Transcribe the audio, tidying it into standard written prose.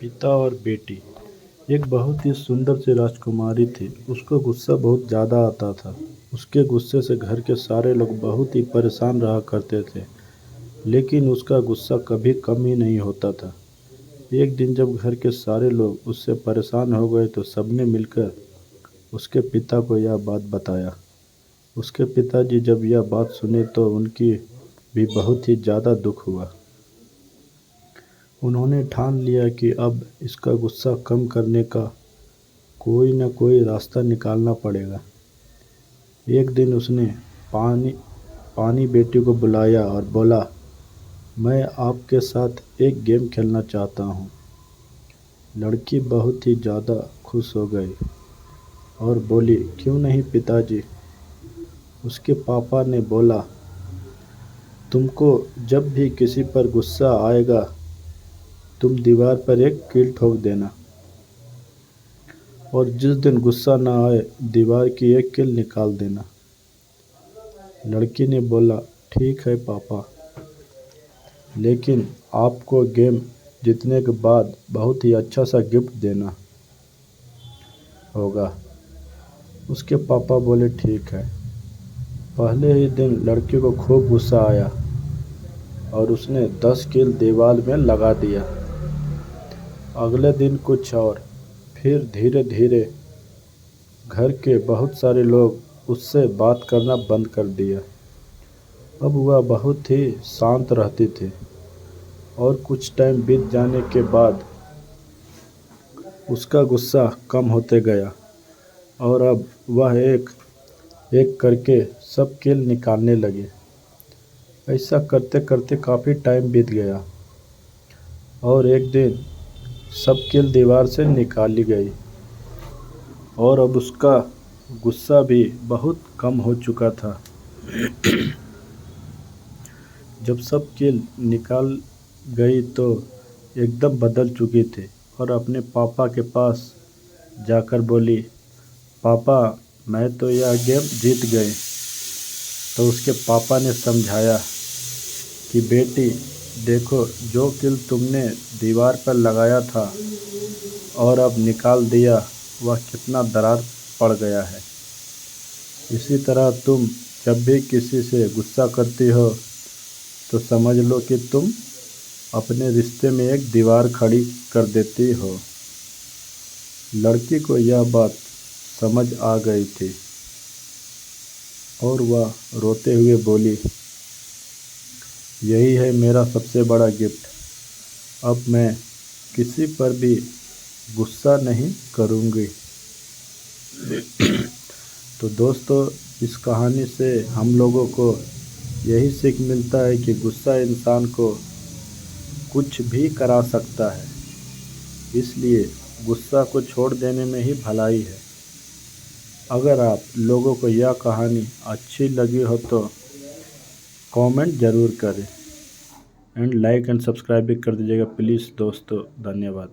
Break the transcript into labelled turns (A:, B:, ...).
A: पिता और बेटी। एक बहुत ही सुंदर सी राजकुमारी थी। उसको गुस्सा बहुत ज़्यादा आता था। उसके गुस्से से घर के सारे लोग बहुत ही परेशान रहा करते थे। लेकिन उसका गुस्सा कभी कम ही नहीं होता था। एक दिन जब घर के सारे लोग उससे परेशान हो गए तो सबने मिलकर उसके पिता को यह बात बताया। उसके पिताजी जब यह बात सुने तो उनकी भी बहुत ही ज़्यादा दुख हुआ। उन्होंने ठान लिया कि अब इसका गुस्सा कम करने का कोई न कोई रास्ता निकालना पड़ेगा। एक दिन उसने पानी पानी बेटी को बुलाया और बोला, मैं आपके साथ एक गेम खेलना चाहता हूँ। लड़की बहुत ही ज़्यादा खुश हो गई और बोली, क्यों नहीं पिताजी। उसके पापा ने बोला, तुमको जब भी किसी पर गुस्सा आएगा तुम दीवार पर एक कील ठोक देना और जिस दिन गुस्सा ना आए दीवार की एक कील निकाल देना। लड़की ने बोला, ठीक है पापा, लेकिन आपको गेम जीतने के बाद बहुत ही अच्छा सा गिफ्ट देना होगा। उसके पापा बोले, ठीक है। पहले ही दिन लड़की को खूब गुस्सा आया और उसने 10 कील दीवार में लगा दिया। अगले दिन कुछ और। फिर धीरे धीरे घर के बहुत सारे लोग उससे बात करना बंद कर दिया। अब वह बहुत ही शांत रहती थी और कुछ टाइम बीत जाने के बाद उसका गुस्सा कम होते गया और अब वह एक एक करके सब कील निकालने लगी। ऐसा करते करते काफ़ी टाइम बीत गया और एक दिन सब कील दीवार से निकाली गई और अब उसका गुस्सा भी बहुत कम हो चुका था। जब सब कील निकाल गई तो एकदम बदल चुकी थी और अपने पापा के पास जाकर बोली, पापा, मैं तो यह गेम जीत गई। तो उसके पापा ने समझाया कि बेटी देखो, जो कील तुमने दीवार पर लगाया था और अब निकाल दिया वह कितना दरार पड़ गया है। इसी तरह तुम जब भी किसी से गुस्सा करती हो तो समझ लो कि तुम अपने रिश्ते में एक दीवार खड़ी कर देती हो। लड़की को यह बात समझ आ गई थी और वह रोते हुए बोली, यही है मेरा सबसे बड़ा गिफ्ट। अब मैं किसी पर भी गुस्सा नहीं करूँगी। तो दोस्तों, इस कहानी से हम लोगों को यही सीख मिलता है कि गुस्सा इंसान को कुछ भी करा सकता है। इसलिए गुस्सा को छोड़ देने में ही भलाई है। अगर आप लोगों को यह कहानी अच्छी लगी हो तो कमेंट ज़रूर करें एंड लाइक एंड सब्सक्राइब भी कर दीजिएगा प्लीज़ दोस्तों। धन्यवाद।